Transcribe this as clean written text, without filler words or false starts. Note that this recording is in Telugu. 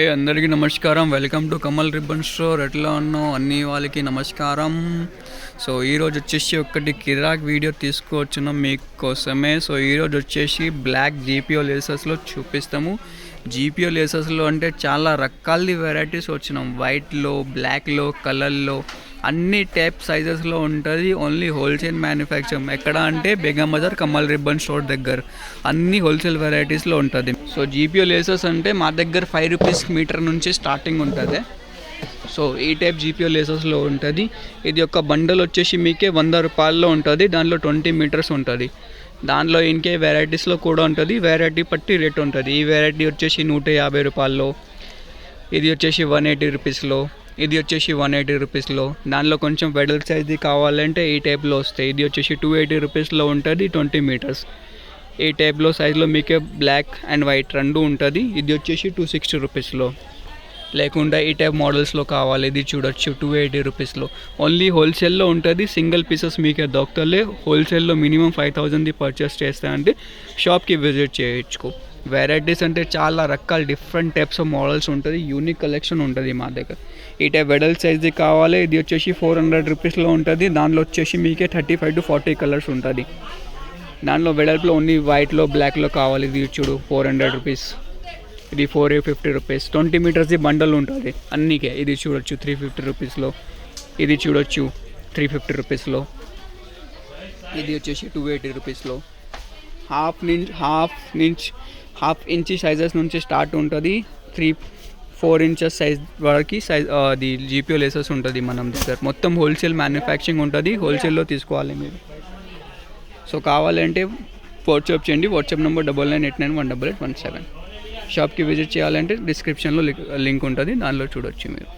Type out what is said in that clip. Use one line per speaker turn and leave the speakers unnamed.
అందరికీ నమస్కారం. Welcome to Kamal ribbon store. ఎట్లా ఉన్నావు అన్ని వాళ్ళకి నమస్కారం. సో ఈరోజు వచ్చేసి ఒకటి కిరాక్ వీడియో తీసుకువచ్చున్నాం మీకోసమే. సో ఈరోజు వచ్చేసి బ్లాక్ జీపీఓ లేసెస్లో చూపిస్తాము. జీపీఓ లేసెస్లో అంటే చాలా రకాల వెరైటీస్ వచ్చినాం. వైట్లో, బ్లాక్లో, కలర్లో అన్ని టైప్ సైజెస్లో ఉంటుంది. Only wholesale manufacture. ఎక్కడ అంటే బేగం బజార్ కమల్ రిబ్బన్ స్టోర్ దగ్గర అన్ని హోల్సేల్ వెరైటీస్లో ఉంటుంది. సో జీపీఓ లేసెస్ అంటే మా దగ్గర 5 రూపీస్ మీటర్ నుంచి స్టార్టింగ్ ఉంటుంది. సో ఈ టైప్ జీపీఓ లేసెస్లో ఉంటుంది. ఇది ఒక బండల్ వచ్చేసి మీకే 100 రూపాయల్లో ఉంటుంది. దానిలో 20 మీటర్స్ ఉంటుంది. దానిలో ఇంకే వెరైటీస్లో కూడా ఉంటుంది. వెరైటీ పట్టి రేట్ ఉంటుంది. ఈ వెరైటీ వచ్చేసి 150 రూపాయల్లో, ఇది వచ్చేసి 180 రూపీస్లో, ఇది వచ్చేసి 180 రూపీస్లో. దానిలో కొంచెం వెడల్ సైజ్ది కావాలంటే ఈ టైప్లో వస్తాయి. ఇది వచ్చేసి 280 రూపీస్లో ఉంటుంది, 20 మీటర్స్. ఈ టైప్లో సైజ్లో మీకే బ్లాక్ అండ్ వైట్ రెండు ఉంటుంది. ఇది వచ్చేసి 260 రూపీస్లో. లేకుండా ఈ టైప్ మోడల్స్లో కావాలి, ఇది చూడొచ్చు 280 రూపీస్లో. ఓన్లీ హోల్సేల్లో ఉంటుంది. సింగిల్ పీసెస్ మీకే దొరకలే. హోల్సేల్లో మినిమం 5000ది పర్చేస్ చేస్తే అంటే షాప్కి విజిట్ చేయొచ్చు. వెరైటీస్ అంటే చాలా రకాల డిఫరెంట్ టైప్స్ ఆఫ్ మోడల్స్ ఉంటుంది. యూనిక్ కలెక్షన్ ఉంటుంది మా దగ్గర. ఈ టైప్ వెడల్ సైజ్ది కావాలి, ఇది వచ్చేసి 400 రూపీస్లో ఉంటుంది. దానిలో వచ్చేసి మీకే 35 to 40 కలర్స్ ఉంటుంది. దానిలో వెడల్పులో ఓన్లీ వైట్లో, బ్లాక్లో కావాలి, ఇది చూడు 400 రూపీస్. ఇది 450 రూపీస్. 20 మీటర్స్ది బండల్ ఉంటుంది అన్నీకే. ఇది చూడొచ్చు 350 రూపీస్లో. ఇది చూడొచ్చు 350 రూపీస్లో. ఇది వచ్చేసి 280 రూపీస్లో. హాఫ్ ఇంచ్ సైజెస్ నుంచి స్టార్ట్ ఉంటుంది. 3-4 ఇంచెస్ సైజ్ వరకు అది జీపీఓ లేసెస్ ఉంటుంది మనం దగ్గర. మొత్తం హోల్సేల్ మ్యానుఫ్యాక్చరింగ్ ఉంటుంది. హోల్సేల్లో తీసుకోవాలి మీరు. సో కావాలంటే వాట్సాప్ చేయండి. WhatsApp number 9989188817. షాప్కి విజిట్ చేయాలంటే డిస్క్రిప్షన్లో లింక్ ఉంటుంది, దానిలో చూడొచ్చు మీరు.